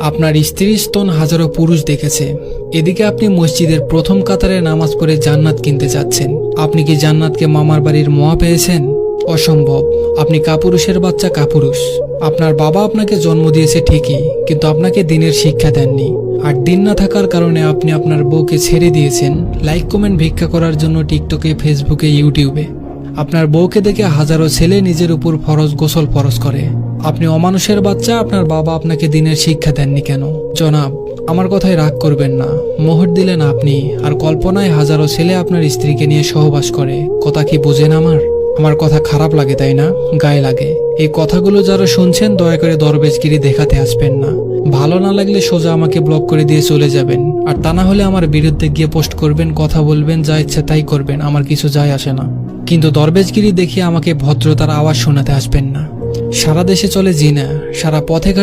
আপনার স্ত্রীর স্তন হাজারো পুরুষ দেখেছে। এদিকে আপনি মসজিদের প্রথম কাতারে নামাজ পড়ে জান্নাত কিনতে চাচ্ছেন। আপনি কি জান্নাতকে মামার বাড়ির মোয়া পেয়েছেন? অসম্ভব। আপনি কাপুরুষের বাচ্চা, কাপুরুষ। আপনার বাবা আপনাকে জন্ম দিয়েছে ঠিকই, কিন্তু আপনাকে দিনের শিক্ষা দেননি। আর দিন না থাকার কারণে আপনি আপনার বউকে ছেড়ে দিয়েছেন লাইক কমেন্ট ভিক্ষা করার জন্য টিকটকে, ফেসবুকে, ইউটিউবে। আপনার বউকে দেখে হাজারো ছেলে নিজের উপর ফরজ গোসল ফরজ করে। আপনি অমানুষের বাচ্চা। আপনার বাবা আপনাকে দিনের শিক্ষা দেননি কেন? জনাব, আমার কথায় রাগ করবেন না। মোহর দিলেন আপনি, আর কল্পনায় হাজারো ছেলে আপনার স্ত্রীকে নিয়ে সহবাস করে। কথা কি বোঝেন আমার কথা খারাপ লাগে তাই না? গায়ে লাগে। এই কথাগুলো যারা শুনছেন দয়া করে দরবেশগিরি দেখাতে আসবেন না। ভালো না লাগলে সোজা আমাকে ব্লক করে দিয়ে চলে যাবেন। আর তা না হলে আমার বিরুদ্ধে গিয়ে পোস্ট করবেন, কথা বলবেন, যা ইচ্ছা তাই করবেন, আমার কিছু যায় আসে না। কিন্তু দরবেশগিরি দেখিয়ে আমাকে ভদ্রতার আওয়াজ শোনাতে আসবেন না। সারা দেশে চলে জিনা, সারা পথে ঘাটে